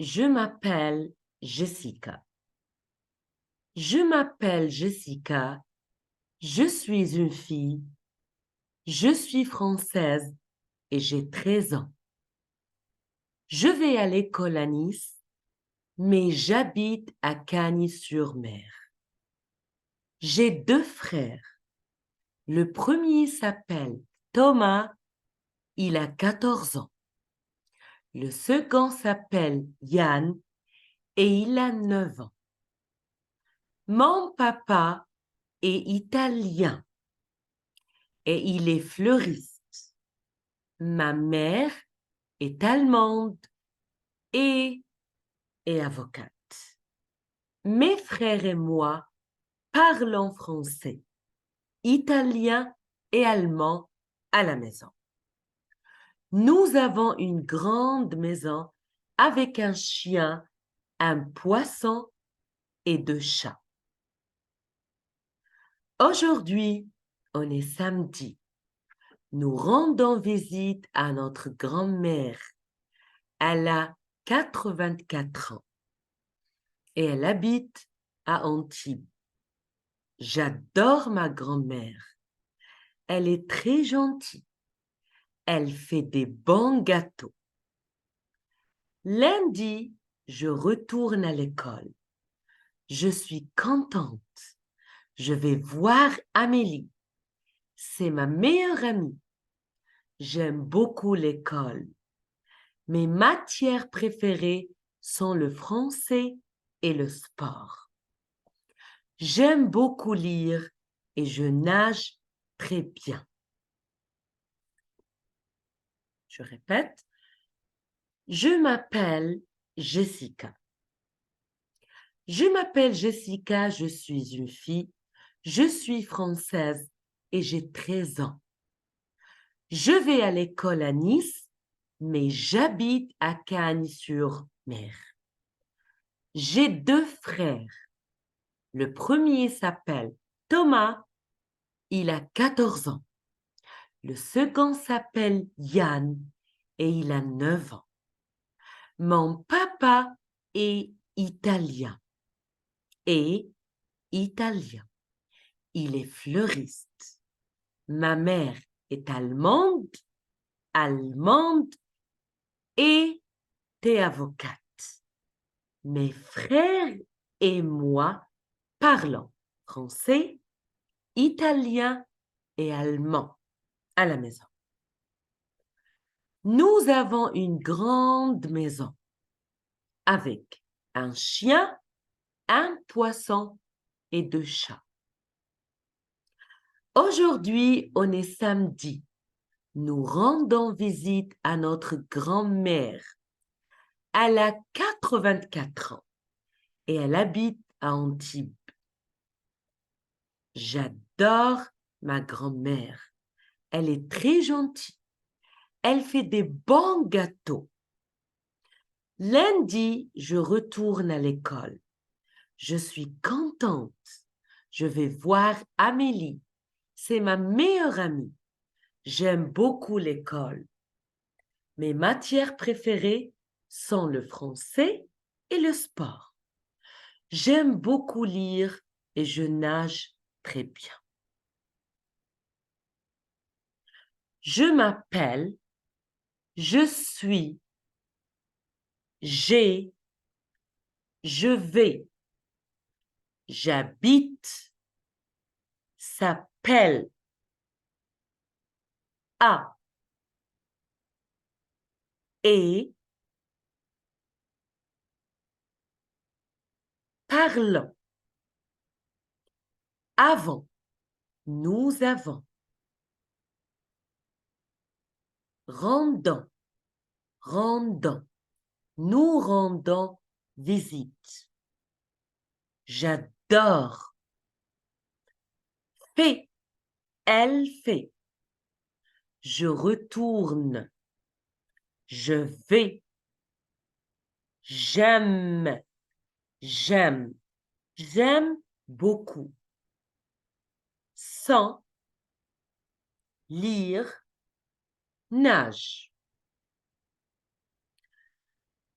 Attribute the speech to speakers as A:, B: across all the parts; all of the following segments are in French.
A: Je m'appelle Jessica. Je m'appelle Jessica. Je suis une fille. Je suis française et j'ai 13 ans. Je vais à l'école à Nice, mais j'habite à Cagnes-sur-Mer. J'ai 2 frères. Le premier s'appelle Thomas, il a 14 ans. Le second s'appelle Yann et il a 9 ans. Mon papa est italien et il est fleuriste. Ma mère est allemande et est avocate. Mes frères et moi parlons français, italien et allemand à la maison. Nous avons une grande maison avec un chien, un poisson et 2 chats. Aujourd'hui, on est samedi. Nous rendons visite à notre grand-mère. Elle a 84 ans et elle habite à Antibes. J'adore ma grand-mère. Elle est très gentille. Elle fait des bons gâteaux. Lundi, je retourne à l'école. Je suis contente. Je vais voir Amélie. C'est ma meilleure amie. J'aime beaucoup l'école. Mes matières préférées sont le français et le sport. J'aime beaucoup lire et je nage très bien. Je répète, je m'appelle Jessica. Je m'appelle Jessica, je suis une fille, je suis française et j'ai 13 ans. Je vais à l'école à Nice, mais j'habite à Cagnes-sur-Mer. J'ai 2 frères. Le premier s'appelle Thomas, il a 14 ans. Le second s'appelle Yann et il a 9 ans. Mon papa est italien et italien. Il est fleuriste. Ma mère est allemande et est avocate. Mes frères et moi parlons français, italien et allemand à la maison. Nous avons une grande maison avec un chien, un poisson et 2 chats. Aujourd'hui, on est samedi. Nous rendons visite à notre grand-mère. Elle a 84 ans et elle habite à Antibes. J'adore ma grand-mère. Elle est très gentille. Elle fait des bons gâteaux. Lundi, je retourne à l'école. Je suis contente. Je vais voir Amélie. C'est ma meilleure amie. J'aime beaucoup l'école. Mes matières préférées sont le français et le sport. J'aime beaucoup lire et je nage très bien. Je m'appelle, je suis, j'ai, je vais, j'habite, s'appelle, a, et, parlons, avons, nous avons, rendons, rendons, nous rendons visite. J'adore. Fait, elle fait. Je retourne. Je vais. J'aime. J'aime. J'aime beaucoup. Sans. Lire. Nage.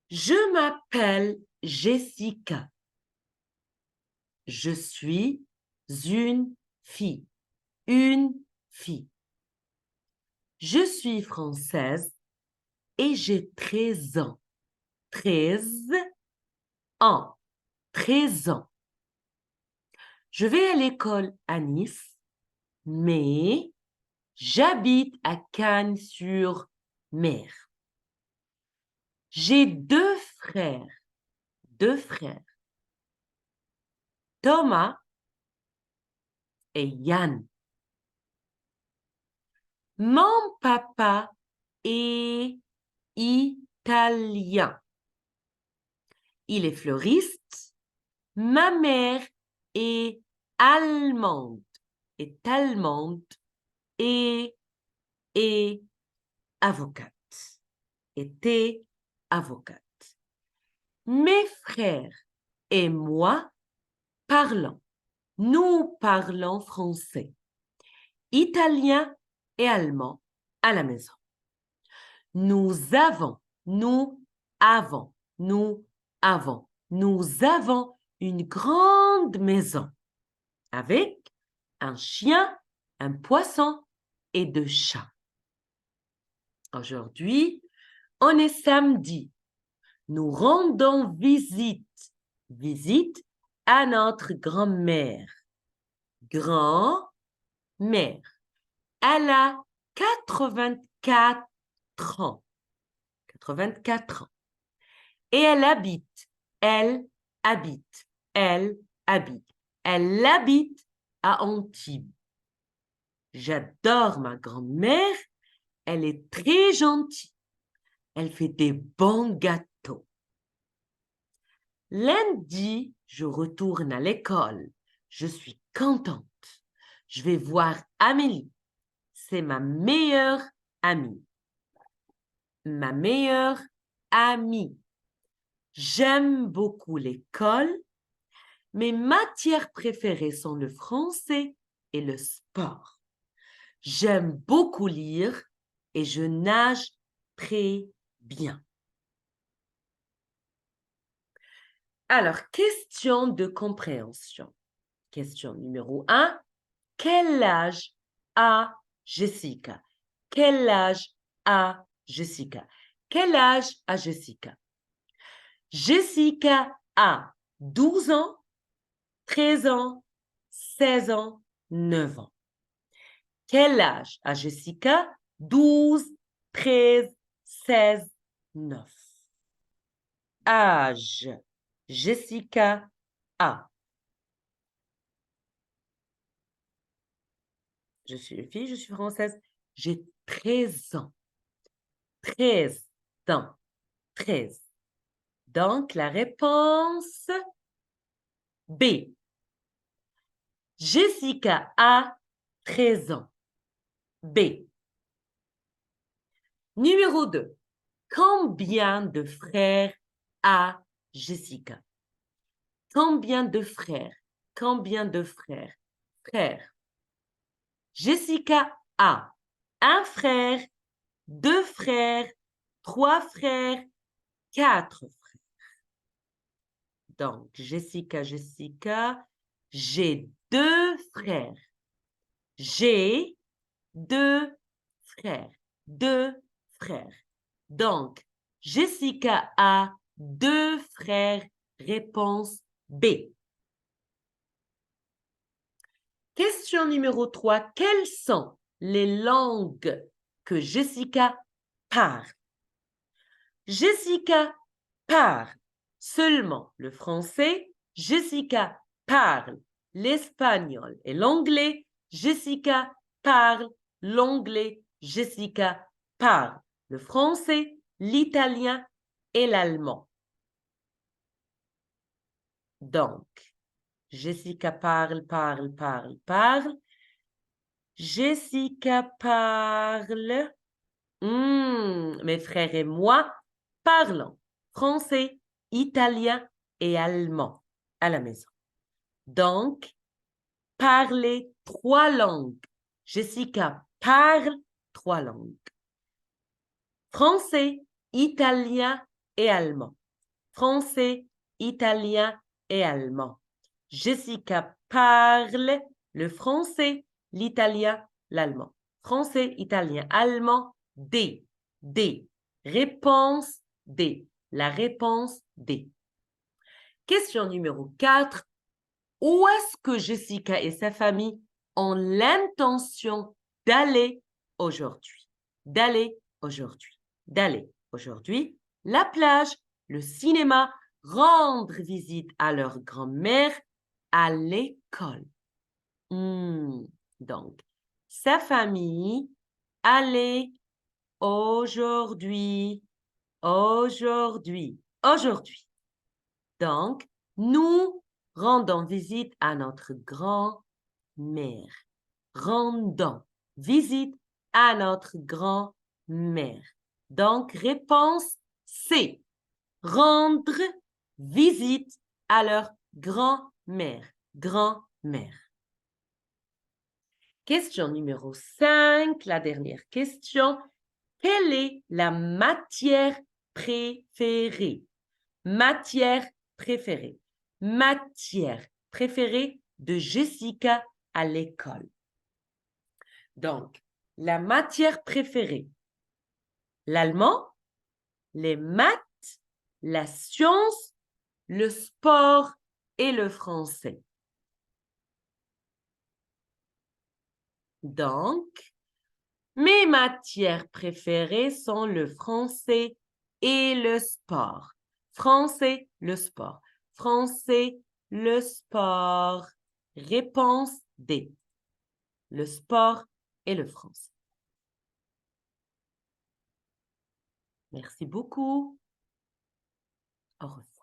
A: Je m'appelle Jessica. Je suis une fille. Une fille. Je suis française et j'ai 13 ans. 13 ans. 13 ans. Je vais à l'école à Nice, mais j'habite à Cannes-sur-Mer. J'ai deux frères. Deux frères. Thomas et Yann. Mon papa est italien. Il est fleuriste. Ma mère est allemande. Est allemande et est avocate. Était avocate. Mes frères et moi parlons. Nous parlons français, italien et allemand à la maison. Nous avons une grande maison avec un chien, un poisson et deux chats. Aujourd'hui, on est samedi. Nous rendons visite à notre grand-mère. Grand-mère. Elle a 84 ans. 84 ans. Et elle habite à Antibes. J'adore ma grand-mère. Elle est très gentille. Elle fait des bons gâteaux. Lundi, je retourne à l'école. Je suis contente. Je vais voir Amélie. C'est ma meilleure amie. Ma meilleure amie. J'aime beaucoup l'école. Mes matières préférées sont le français et le sport. J'aime beaucoup lire et je nage très bien. Alors, question de compréhension. Question numéro 1. Quel âge a Jessica? Quel âge a Jessica? Quel âge a Jessica? Jessica a 12 ans, 13 ans, 16 ans, 9 ans. Quel âge a Jessica? 12, 13, 16, 9. Âge. Jessica a. Je suis une fille, je suis française. J'ai 13 ans. 13 ans. 13. Donc, la réponse B. Jessica a 13 ans. B. Numéro 2. Combien de frères a Jessica? Combien de frères? Combien de frères? Frères. Jessica a un frère, deux frères, trois frères, quatre frères. Donc, Jessica, j'ai deux frères. J'ai deux frères. Deux frères. Donc, Jessica a deux frères. Réponse B. Question numéro 3. Quelles sont les langues que Jessica parle? Jessica parle seulement le français. Jessica parle l'espagnol et l'anglais. Jessica parle l'anglais. Jessica parle le français, l'italien et l'allemand. Donc, Jessica parle. Jessica parle. Mes frères et moi parlons français, italien et allemand à la maison. Donc, parler 3 langues. Jessica parle 3 langues. Français, italien et allemand. Français, italien et allemand. Jessica parle le français, l'italien, l'allemand. Français, italien, allemand, D. D. Réponse D. La réponse D. Question numéro 4. Où est-ce que Jessica et sa famille ont l'intention d'aller aujourd'hui? D'aller aujourd'hui. D'aller aujourd'hui. La plage, le cinéma, rendre visite à leur grand-mère, à l'école. Donc, sa famille, aller aujourd'hui, aujourd'hui, aujourd'hui. Donc, nous rendons visite à notre grand-mère. Rendons visite à notre grand-mère. Donc, réponse C. Rendre visite à leur grand-mère. Grand-mère. Question numéro 5, la dernière question. Quelle est la matière préférée? Matière préférée. Matière préférée de Jessica à l'école. Donc, la matière préférée. L'allemand, les maths, la science, le sport et le français. Donc, mes matières préférées sont le français et le sport. Français, le sport. Français, le sport. Réponse D. Le sport et le français. Merci beaucoup. Au revoir.